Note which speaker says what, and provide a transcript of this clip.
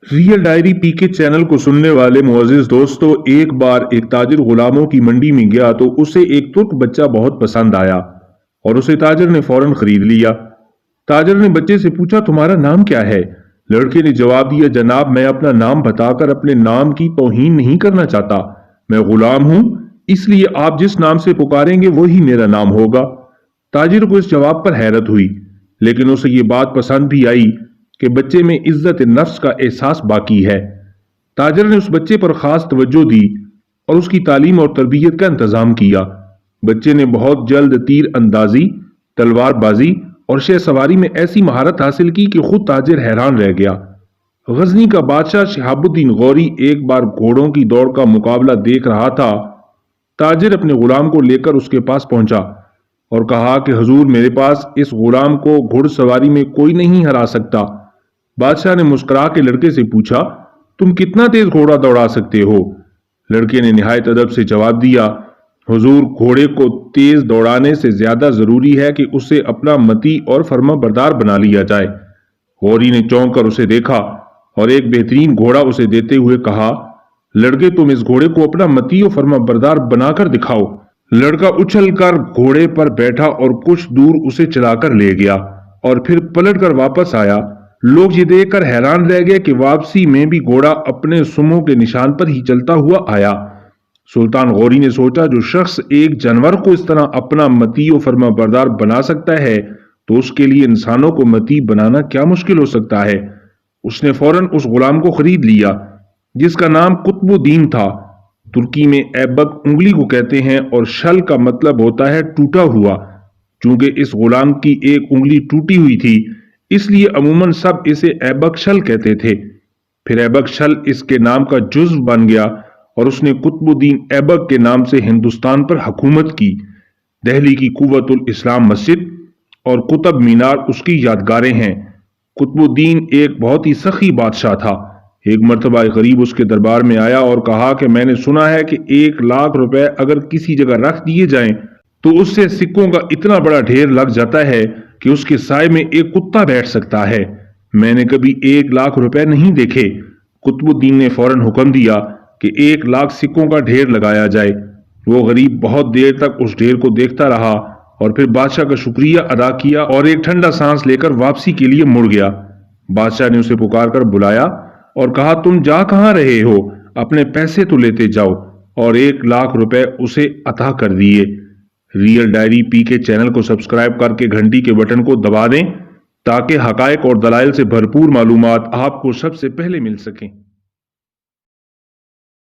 Speaker 1: Real diary پی کے channel کو سننے والے معزز دوستو، ایک بار ایک تاجر غلاموں کی منڈی میں گیا تو اسے ایک ترک بچہ بہت پسند آیا اور اسے تاجر نے فوراً خرید لیا۔ تاجر نے بچے سے پوچھا، تمہارا نام کیا ہے؟ لڑکے نے جواب دیا، جناب میں اپنا نام بتا کر اپنے نام کی توہین نہیں کرنا چاہتا، میں غلام ہوں، اس لیے آپ جس نام سے پکاریں گے وہی میرا نام ہوگا۔ تاجر کو اس جواب پر حیرت ہوئی، لیکن اسے یہ بات پسند بھی آئی کہ بچے میں عزت نفس کا احساس باقی ہے۔ تاجر نے اس بچے پر خاص توجہ دی اور اس کی تعلیم اور تربیت کا انتظام کیا۔ بچے نے بہت جلد تیر اندازی، تلوار بازی اور شہ سواری میں ایسی مہارت حاصل کی کہ خود تاجر حیران رہ گیا۔ غزنی کا بادشاہ شہاب الدین غوری ایک بار گھوڑوں کی دوڑ کا مقابلہ دیکھ رہا تھا۔ تاجر اپنے غلام کو لے کر اس کے پاس پہنچا اور کہا کہ حضور، میرے پاس اس غلام کو گھڑ سواری میں کوئی نہیں ہرا سکتا۔ بادشاہ نے مسکرا کے لڑکے سے پوچھا، تم کتنا تیز گھوڑا دوڑا سکتے ہو؟ لڑکے نے نہایت ادب سے جواب دیا، حضور، گھوڑے کو تیز دوڑانے سے زیادہ ضروری ہے کہ اسے اپنا مطیع اور فرما بردار بنا لیا جائے۔ غوری نے چونک کر اسے دیکھا اور ایک بہترین گھوڑا اسے دیتے ہوئے کہا، لڑکے تم اس گھوڑے کو اپنا مطیع و فرما بردار بنا کر دکھاؤ۔ لڑکا اچھل کر گھوڑے پر بیٹھا اور کچھ دور اسے چلا کر لے گیا اور پھر پلٹ کر واپس آیا۔ لوگ یہ دیکھ کر حیران رہ گئے کہ واپسی میں بھی گھوڑا اپنے سموں کے نشان پر ہی چلتا ہوا آیا۔ سلطان غوری نے سوچا، جو شخص ایک جانور کو اس طرح اپنا مطیع و فرما بردار بنا سکتا ہے تو اس کے لیے انسانوں کو مطیع بنانا کیا مشکل ہو سکتا ہے۔ اس نے فوراً اس غلام کو خرید لیا جس کا نام قطب الدین تھا۔ ترکی میں ایبک انگلی کو کہتے ہیں اور شل کا مطلب ہوتا ہے ٹوٹا ہوا۔ چونکہ اس غلام کی ایک انگلی ٹوٹی ہوئی تھی، اس لیے عموماً سب اسے ایبک شل کہتے تھے۔ پھر ایبک شل اس کے نام کا جزو بن گیا اور اس نے قطب الدین ایبک کے نام سے ہندوستان پر حکومت کی۔ دہلی کی قوت الاسلام مسجد اور قطب مینار اس کی یادگاریں ہیں۔ قطب الدین ایک بہت ہی سخی بادشاہ تھا۔ ایک مرتبہ ایک غریب اس کے دربار میں آیا اور کہا کہ میں نے سنا ہے کہ 1,00,000 روپے اگر کسی جگہ رکھ دیے جائیں تو اس سے سکوں کا اتنا بڑا ڈھیر لگ جاتا ہے کہ اس کے سائے میں ایک کتا بیٹھ سکتا ہے۔ میں نے کبھی 1,00,000 روپے نہیں دیکھے۔ قطب الدین نے فوراً حکم دیا کہ 1,00,000 سکوں کا ڈھیر لگایا جائے۔ وہ غریب بہت دیر تک اس ڈھیر کو دیکھتا رہا اور پھر بادشاہ کا شکریہ ادا کیا اور ایک ٹھنڈا سانس لے کر واپسی کے لیے مڑ گیا۔ بادشاہ نے اسے پکار کر بلایا اور کہا، تم جا کہاں رہے ہو؟ اپنے پیسے تو لیتے جاؤ، اور 1,00,000 روپے اسے عطا کر دیے۔ ریئل ڈائری پی کے چینل کو سبسکرائب کر کے گھنٹی کے بٹن کو دبا دیں تاکہ حقائق اور دلائل سے بھرپور معلومات آپ کو سب سے پہلے مل سکیں۔